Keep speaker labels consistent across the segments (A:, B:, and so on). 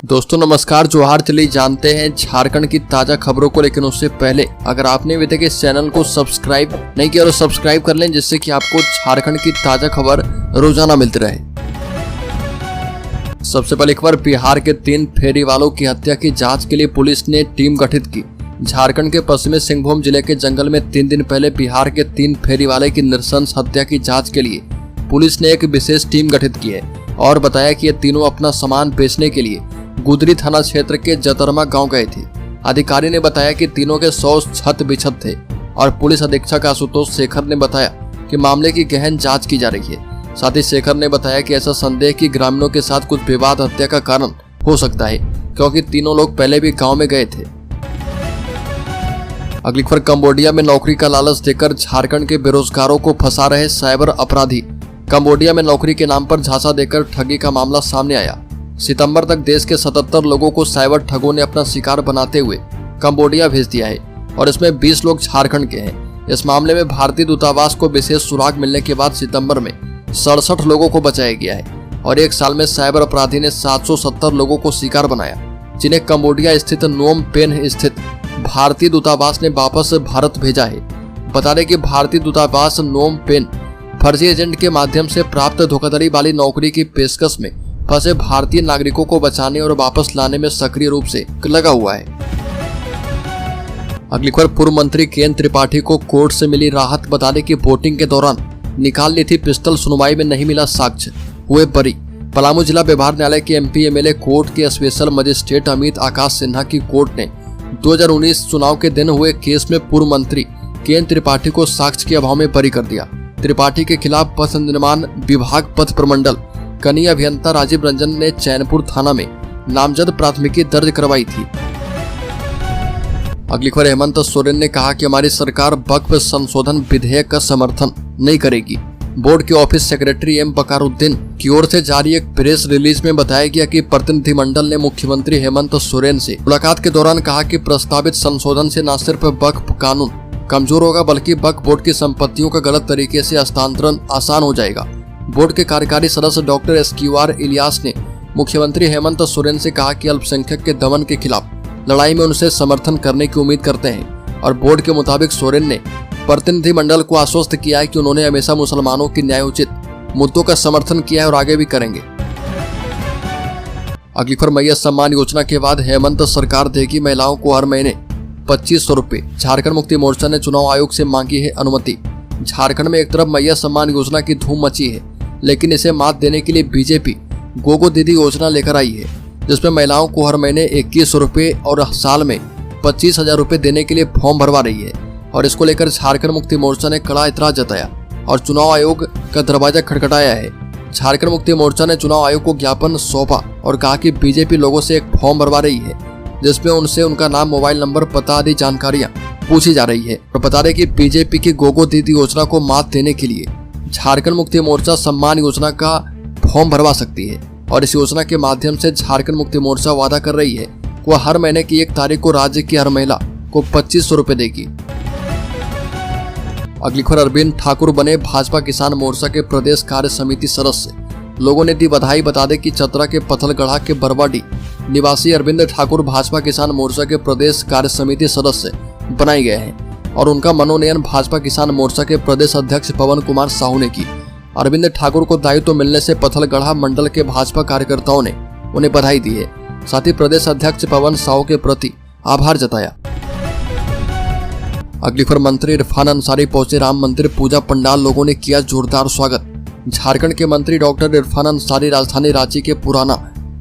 A: दोस्तों नमस्कार, जोहार। चलिए जानते हैं झारखंड की ताजा खबरों को, लेकिन उससे पहले अगर आपने अभी तक इस चैनल को सब्सक्राइब नहीं किया तो सब्सक्राइब कर लें, जिससे कि आपको झारखंड की ताजा खबर रोजाना मिलती रहे। सबसे पहले खबर, बिहार के 3 फेरी वालों की हत्या की जांच के लिए पुलिस ने टीम गठित की। झारखंड के पश्चिमी सिंहभूम जिले के जंगल में 3 दिन पहले बिहार के 3 फेरी वाले की नृशंस हत्या की जांच के लिए पुलिस ने एक विशेष टीम गठित की है और बताया कि ये तीनों अपना सामान बेचने के लिए गुदरी थाना क्षेत्र के जतरमा गांव गए थे। अधिकारी ने बताया कि तीनों के 100 छत बिछत थे और पुलिस अधीक्षक आशुतोष शेखर ने बताया कि मामले की गहन जांच की जा रही है। साथ ही शेखर ने बताया कि ऐसा संदेह कि ग्रामीणों के साथ कुछ विवाद हत्या का कारण हो सकता है, क्योंकि तीनों लोग पहले भी गाँव में गए थे। अगली खबर, कंबोडिया में नौकरी का लालच देकर झारखंड के बेरोजगारों को फंसा रहे साइबर अपराधी। कंबोडिया में नौकरी के नाम पर झांसा देकर ठगी का मामला सामने आया। सितंबर तक देश के 77 लोगों को साइबर ठगों ने अपना शिकार बनाते हुए कंबोडिया भेज दिया है और इसमें 20 लोग झारखंड के हैं। इस मामले में भारतीय दूतावास को विशेष सुराग मिलने के बाद सितंबर में 67 लोगों को बचाया गया है और एक साल में साइबर अपराधी ने 770 लोगों को शिकार बनाया, जिन्हें कंबोडिया स्थित नोम पेन स्थित भारतीय दूतावास ने वापस भारत भेजा है। बता दें कि भारतीय दूतावास नोम पेन फर्जी एजेंट के माध्यम से प्राप्त धोखाधड़ी वाली नौकरी की पेशकश में फंसे भारतीय नागरिकों को बचाने और वापस लाने में सक्रिय रूप से लगा हुआ है। अगली खबर, पूर्व मंत्री केएन त्रिपाठी को कोर्ट से मिली राहत। बता दें कि वोटिंग के दौरान निकाल ली थी पिस्टल, सुनवाई में नहीं मिला साक्ष्य, हुए बरी। पलामू जिला व्यवहार न्यायालय के एमपी एमएलए कोर्ट के स्पेशल मजिस्ट्रेट अमित आकाश सिन्हा की कोर्ट ने 2019 चुनाव के दिन हुए केस में पूर्व मंत्री केएन त्रिपाठी को साक्ष्य के अभाव में बरी कर दिया। त्रिपाठी के खिलाफ पथ निर्माण विभाग पथ प्रमंडल कनीय अभियंता राजीव रंजन ने चैनपुर थाना में नामजद प्राथमिकी दर्ज करवाई थी। अगली खबर, हेमंत सोरेन ने कहा कि हमारी सरकार वक्फ संशोधन विधेयक का समर्थन नहीं करेगी। बोर्ड के ऑफिस सेक्रेटरी एम बकारुद्दीन की ओर से जारी एक प्रेस रिलीज में बताया गया कि प्रतिनिधिमंडल ने मुख्यमंत्री हेमंत सोरेन से मुलाकात के दौरान कहा कि प्रस्तावित संशोधन से न सिर्फ वक्फ कानून कमजोर होगा, बल्कि वक्फ बोर्ड की संपत्तियों का गलत तरीके से हस्तांतरण आसान हो जाएगा। बोर्ड के कार्यकारी सदस्य डॉक्टर एसक्यूआर इलियास ने मुख्यमंत्री हेमंत सोरेन से कहा कि अल्पसंख्यक के दमन के खिलाफ लड़ाई में उनसे समर्थन करने की उम्मीद करते हैं और बोर्ड के मुताबिक सोरेन ने प्रतिनिधिमंडल को आश्वस्त किया है कि उन्होंने हमेशा मुसलमानों की न्यायोचित मुद्दों का समर्थन किया है और आगे भी करेंगे। अगली खबर, मैया सम्मान योजना के बाद हेमंत सरकार देगी महिलाओं को हर महीने 2500 रुपए। झारखंड मुक्ति मोर्चा ने चुनाव आयोग से मांगी है अनुमति। झारखंड में एक तरफ मैया सम्मान योजना की धूम मची है, लेकिन इसे मात देने के लिए बीजेपी गोगो दीदी योजना लेकर आई है, जिसमें महिलाओं को हर महीने 2100 रुपए और साल में 25,000 रुपए देने के लिए फॉर्म भरवा रही है। और इसको लेकर झारखंड मुक्ति मोर्चा ने कड़ा इतराज जताया और चुनाव आयोग का दरवाजा खटखटाया है। झारखंड मुक्ति मोर्चा ने चुनाव आयोग को ज्ञापन सौंपा और कहा कि बीजेपी लोगों से एक फॉर्म भरवा रही है, जिसमें उनसे उनका नाम, मोबाइल नंबर, पता आदि जानकारियां पूछी जा रही है। और बता दें कि बीजेपी की गोगो दीदी योजना को मात देने के लिए झारखंड मुक्ति मोर्चा सम्मान योजना का फॉर्म भरवा सकती है और इस योजना के माध्यम से झारखंड मुक्ति मोर्चा वादा कर रही है कि वह हर महीने की 1 तारीख को राज्य की हर महिला को 2500 रुपए देगी। अगली खबर, अरविंद ठाकुर बने भाजपा किसान मोर्चा के प्रदेश कार्य समिति सदस्य। लोगों ने दी बधाई। बता दें कि चतरा के पथलगढ़ा के बरवाडी निवासी अरविंद ठाकुर भाजपा किसान मोर्चा के प्रदेश कार्य समिति सदस्य बनाए गए हैं और उनका मनोनयन भाजपा किसान मोर्चा के प्रदेश अध्यक्ष पवन कुमार साहू ने की। अरविंद ठाकुर को दायित्व मिलने से पथलगढ़ा मंडल के भाजपा कार्यकर्ताओं ने उन्हें बधाई दी है। साथ ही प्रदेश अध्यक्ष पवन साहू के प्रति आभार जताया। अगली खबर, मंत्री इरफान अंसारी पहुंचे राम मंदिर पूजा पंडाल, लोगों ने किया जोरदार स्वागत। झारखंड के मंत्री डॉक्टर इरफान अंसारी राजधानी रांची के पुराना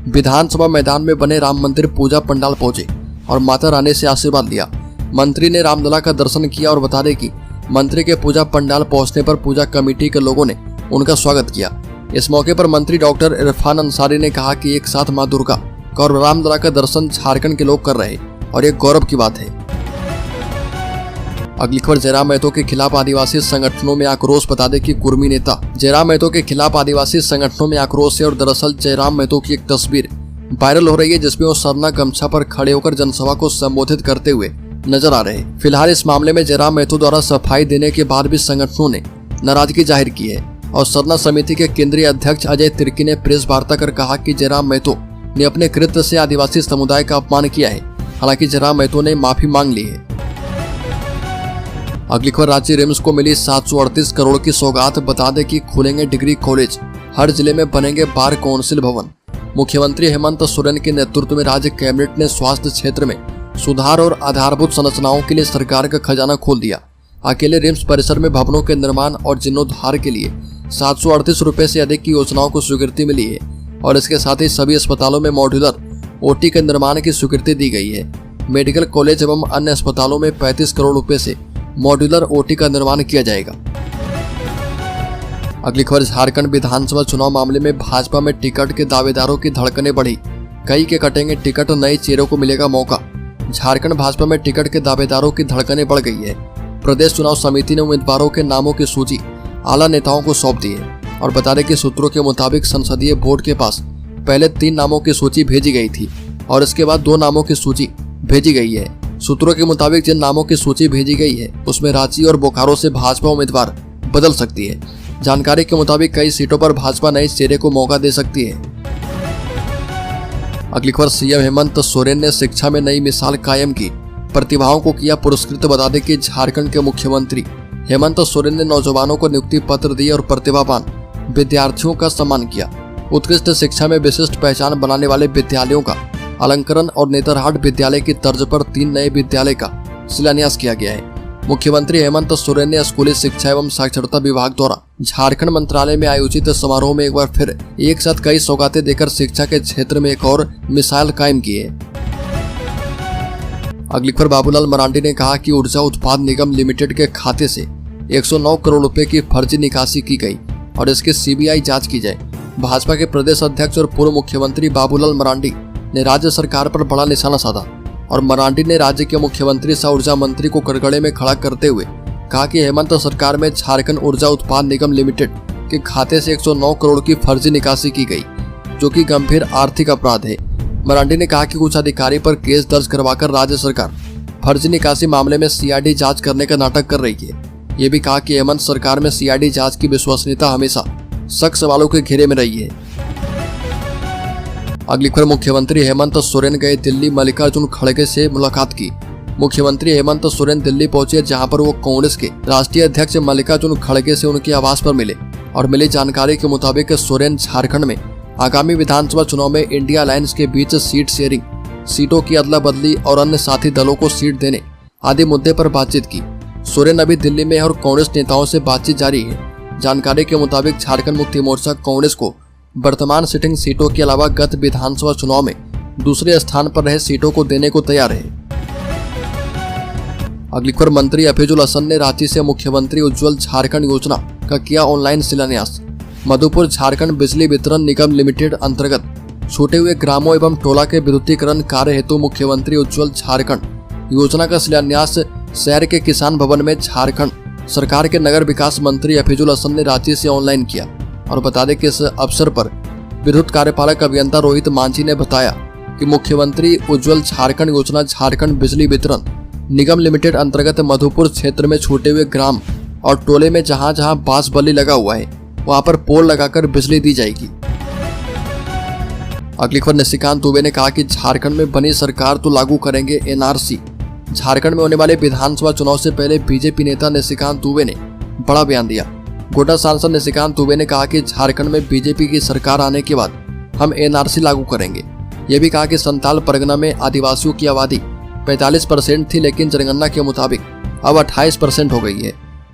A: विधानसभा मैदान में बने राम मंदिर पूजा पंडाल पहुंचे और माता रानी से आशीर्वाद लिया। मंत्री ने रामलला का दर्शन किया और बता दें कि मंत्री के पूजा पंडाल पहुंचने पर पूजा कमेटी के लोगों ने उनका स्वागत किया। इस मौके पर मंत्री डॉक्टर इरफान अंसारी ने कहा कि एक साथ मां दुर्गा और रामलला का दर्शन झारखंड के लोग कर रहे और ये गौरव की बात है। अगली खबर, जयराम महतो के खिलाफ आदिवासी संगठनों में आक्रोश। बता दें कि कुर्मी नेता जयराम महतो के खिलाफ आदिवासी संगठनों में आक्रोश है और दरअसल जयराम महतो की एक तस्वीर वायरल हो रही है, जिसमें वो सरना गमछा पर खड़े होकर जनसभा को संबोधित करते हुए नजर आ रहे हैं। फिलहाल इस मामले में जयराम महतो द्वारा सफाई देने के बाद भी संगठनों ने नाराजगी जाहिर की है और सरना समिति के केंद्रीय अध्यक्ष अजय तिर्की ने प्रेस वार्ता कर कहा कि जयराम महतो ने अपने कृत्य से आदिवासी समुदाय का अपमान किया है। हालांकि जयराम महतो ने माफी मांग ली है। अगली खबर, रांची रिम्स को मिली 738 करोड़ की सौगात। बता दें कि खुलेंगे डिग्री कॉलेज, हर जिले में बनेंगे बार काउंसिल भवन। मुख्यमंत्री हेमंत सोरेन के नेतृत्व में राज्य कैबिनेट ने स्वास्थ्य क्षेत्र में सुधार और आधारभूत संरचनाओं के लिए सरकार का खजाना खोल दिया। अकेले रिम्स परिसर में भवनों के निर्माण और जीर्णोद्धार के लिए 738 रुपए से अधिक की योजनाओं को स्वीकृति मिली है और इसके साथ ही सभी अस्पतालों में मॉड्यूलर ओटी के निर्माण की स्वीकृति दी गई है। मेडिकल कॉलेज एवं अन्य अस्पतालों में 35 करोड़ रुपए से मॉड्यूलर ओटी का निर्माण किया जाएगा। अगली खबर, झारखंड विधानसभा चुनाव मामले में भाजपा में टिकट के दावेदारों की धड़कनें बढ़ी। कई के कटेंगे टिकट, नए चेहरों को मिलेगा मौका। झारखंड भाजपा में टिकट के दावेदारों की धड़कनें बढ़ गई है। प्रदेश चुनाव समिति ने उम्मीदवारों के नामों की सूची आला नेताओं को सौंप दी है और बता दें कि सूत्रों के मुताबिक संसदीय बोर्ड के पास पहले 3 नामों की सूची भेजी गई थी और इसके बाद 2 नामों की सूची भेजी गई है। सूत्रों के मुताबिक जिन नामों की सूची भेजी गई है उसमें रांची और बोकारो से भाजपा उम्मीदवार बदल सकती है। जानकारी के मुताबिक कई सीटों पर भाजपा नए चेहरे को मौका दे सकती है। अगली खबर, सीएम हेमंत सोरेन ने शिक्षा में नई मिसाल कायम की, प्रतिभाओं को किया पुरस्कृत। बता दें कि झारखंड के मुख्यमंत्री हेमंत सोरेन ने नौजवानों को नियुक्ति पत्र दिए और प्रतिभावान विद्यार्थियों का सम्मान किया। उत्कृष्ट शिक्षा में विशिष्ट पहचान बनाने वाले विद्यालयों का अलंकरण और नेतरहाट विद्यालय की तर्ज पर 3 नए विद्यालय का शिलान्यास किया गया है। मुख्यमंत्री हेमंत सोरेन ने स्कूली शिक्षा एवं साक्षरता विभाग द्वारा झारखंड मंत्रालय में आयोजित समारोह में एक बार फिर एक साथ कई सौगातें देकर शिक्षा के क्षेत्र में एक और मिसाल कायम की है। अगली खबर, बाबूलाल मरांडी ने कहा कि ऊर्जा उत्पाद निगम लिमिटेड के खाते से 109 करोड़ रुपए की फर्जी निकासी की गई और इसकी सीबीआई जांच की जाए। भाजपा के प्रदेश अध्यक्ष और पूर्व मुख्यमंत्री बाबूलाल मरांडी ने राज्य सरकार पर बड़ा निशाना साधा और मरांडी ने राज्य के मुख्यमंत्री सह ऊर्जा मंत्री को कटघरे में खड़ा करते हुए कहा कि हेमंत सरकार में झारखंड ऊर्जा उत्पाद निगम लिमिटेड के खाते से 109 करोड़ की फर्जी निकासी की गई, जो कि गंभीर आर्थिक अपराध है। मरांडी ने कहा कि कुछ अधिकारी पर केस दर्ज करवाकर राज्य सरकार फर्जी निकासी मामले में सीआईडी जांच करने का नाटक कर रही है। ये भी कहा कि हेमंत सरकार में सीआईडी जांच की विश्वसनीयता हमेशा सख्त सवालों के घेरे में रही है। अगली खबर, मुख्यमंत्री हेमंत सोरेन गए दिल्ली, मल्लिकार्जुन खड़गे से मुलाकात की। मुख्यमंत्री हेमंत सोरेन दिल्ली पहुंचे, जहां पर वो कांग्रेस के राष्ट्रीय अध्यक्ष मल्लिकार्जुन खड़गे से उनके आवास पर मिले और मिली जानकारी के मुताबिक सोरेन झारखंड में आगामी विधानसभा चुनाव में इंडिया अलायंस के बीच सीट शेयरिंग, सीटों की अदला बदली और अन्य साथी दलों को सीट देने आदि मुद्दे पर बातचीत की। सोरेन अभी दिल्ली में और कांग्रेस नेताओं से बातचीत जारी है। जानकारी के मुताबिक झारखंड मुक्ति मोर्चा कांग्रेस को वर्तमान सिटिंग सीटों के अलावा गत विधानसभा चुनाव में दूसरे स्थान पर रहे सीटों को देने को तैयार है। अगली खबर, मंत्री हफीजुल हसन ने रांची से मुख्यमंत्री उज्ज्वल झारखंड योजना का किया ऑनलाइन शिलान्यास। मधुपुर झारखंड बिजली वितरण निगम लिमिटेड अंतर्गत छूटे हुए ग्रामों एवं टोला के विद्युतीकरण कार्य हेतु मुख्यमंत्री उज्ज्वल झारखंड योजना का शिलान्यास शहर के किसान भवन में झारखंड सरकार के नगर विकास मंत्री हफीजुल हसन ने रांची से ऑनलाइन किया। और बता दें कि इस अवसर पर विद्युत कार्यपालक अभियंता रोहित मांझी ने बताया कि मुख्यमंत्री उज्ज्वल झारखंड योजना झारखंड बिजली वितरण निगम लिमिटेड अंतर्गत मधुपुर क्षेत्र में छूटे हुए ग्राम और टोले में जहां जहां बांस बल्ली लगा हुआ है वहां पर पोल लगाकर बिजली दी जाएगी। अगली खबर, निशिकांत दुबे ने कहा कि झारखंड में बनी सरकार तो लागू करेंगे एनआरसी। झारखंड में होने वाले विधानसभा चुनाव से पहले बीजेपी नेता निशिकांत दुबे ने बड़ा बयान दिया। गोड्डा सांसद निशिकांत दुबे ने कहा कि झारखंड में बीजेपी की सरकार आने के बाद हम एनआरसी लागू करेंगे। ये भी कहा कि संताल परगना में आदिवासियों की आबादी 45% थी, लेकिन जनगणना के मुताबिक अब 28% हो गई है।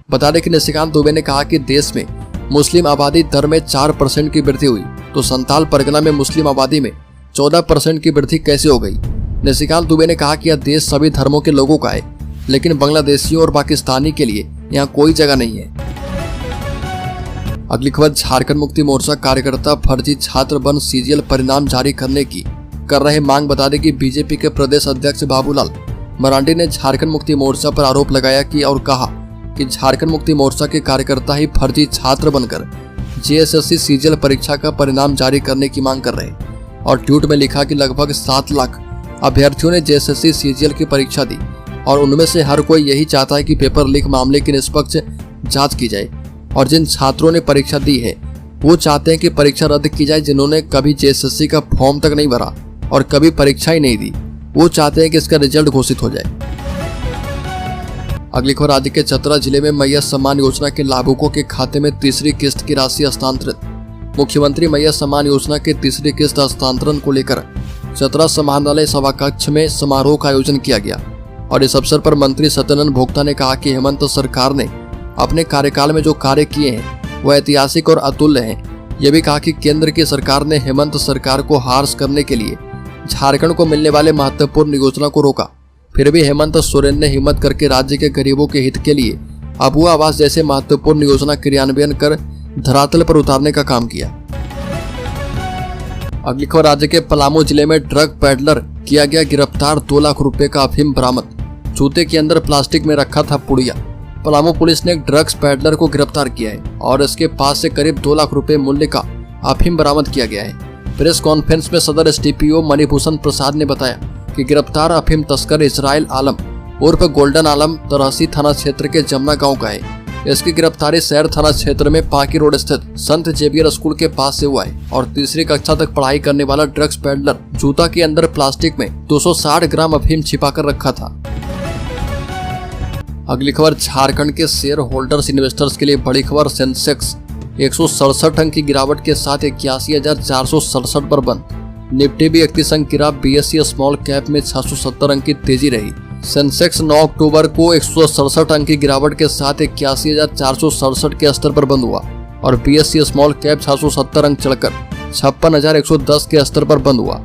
A: बता दें कि निशिकांत दुबे ने कहा कि देश में मुस्लिम आबादी दर में 4% की वृद्धि हुई तो संताल परगना में मुस्लिम आबादी में 14% की वृद्धि कैसे हो गई। निशिकांत दुबे ने कहा कि यह देश सभी धर्मों के लोगों का है, लेकिन बांग्लादेशियों और पाकिस्तानी के लिए यहाँ कोई जगह नहीं है। अगली खबर, झारखंड मुक्ति मोर्चा कार्यकर्ता फर्जी छात्र बन सीजीएल परिणाम जारी करने की कर रहे मांग। बता दें कि बीजेपी के प्रदेश अध्यक्ष बाबूलाल मरांडी ने झारखंड मुक्ति मोर्चा पर आरोप लगाया कि और कहा कि झारखंड मुक्ति मोर्चा के कार्यकर्ता ही फर्जी छात्र बनकर जेएसएससी सीजीएल परीक्षा का परिणाम जारी करने की मांग कर रहे हैं। और ट्वीट में लिखा कि लगभग 7 लाख अभ्यर्थियों ने जेएसएससी सीजीएल की परीक्षा दी और उनमें से हर कोई यही चाहता है कि पेपर लीक मामले की निष्पक्ष जांच की जाए और जिन छात्रों ने परीक्षा दी है वो चाहते हैं कि परीक्षा रद्द की जाए जिन्होंने कभी जेएसएससी का फॉर्म तक नहीं भरा और कभी परीक्षा ही नहीं दी। वो चाहते हैं कि इसका रिजल्ट घोषित हो जाए। अगली खबर, राज्य के चतरा जिले में मैया सम्मान योजना के लाभुकों के खाते में तीसरी किस्त की राशि हस्तांतरित। मुख्यमंत्री मैया सम्मान योजना के तीसरी किस्त हस्तांतरण को लेकर चतरा समाहरणालय सभाकक्ष में समारोह का आयोजन किया गया और इस अवसर पर मंत्री सत्यानंद भोक्ता ने कहा कि हेमंत सरकार ने अपने कार्यकाल में जो कार्य किए हैं वह ऐतिहासिक और अतुल्य हैं। यह भी कहा कि केंद्र की सरकार ने हेमंत सरकार को हार्स करने के लिए झारखंड को मिलने वाले महत्वपूर्ण योजना को रोका, फिर भी हेमंत सोरेन ने हिम्मत करके राज्य के गरीबों के हित के लिए अबुआ आवास जैसे महत्वपूर्ण योजना क्रियान्वयन कर धरातल पर उतारने का काम किया। अगली खबर, राज्य के पलामू जिले में ड्रग पेडलर किया गया गिरफ्तार, 2 लाख रुपए का अफीम बरामद। जूते के अंदर प्लास्टिक में रखा था पुड़िया। पलामू पुलिस ने एक ड्रग्स पेडलर को गिरफ्तार किया है और इसके पास से करीब 2 लाख रुपए मूल्य का अफीम बरामद किया गया है। प्रेस कॉन्फ्रेंस में सदर एसडीपीओ मणिभूषण प्रसाद ने बताया कि गिरफ्तार अफीम तस्कर इजराइल आलम उर्फ गोल्डन आलम तरहसी थाना क्षेत्र के जमुना गांव का है। इसकी गिरफ्तारी शहर थाना क्षेत्र में पाकी रोड स्थित संत जेवियर स्कूल के पास से हुआ है और तीसरी कक्षा तक पढ़ाई करने वाला ड्रग्स पेडलर जूता के अंदर प्लास्टिक में 260 ग्राम अफीम छिपाकर रखा था। अगली खबर, झारखंड के शेयर होल्डर्स इन्वेस्टर्स के लिए बड़ी खबर। सेंसेक्स 167 अंक की गिरावट के साथ 81,467 पर बंद। निफ्टी भी 31 अंक गिरा। बीएसई स्मॉल कैप में 670 अंक की तेजी रही। सेंसेक्स 9 अक्टूबर को 167 अंक की गिरावट के साथ 81,467 के स्तर पर बंद हुआ और बीएसई स्मॉल कैप 670 अंक चढ़कर 56,110 के स्तर पर बंद हुआ।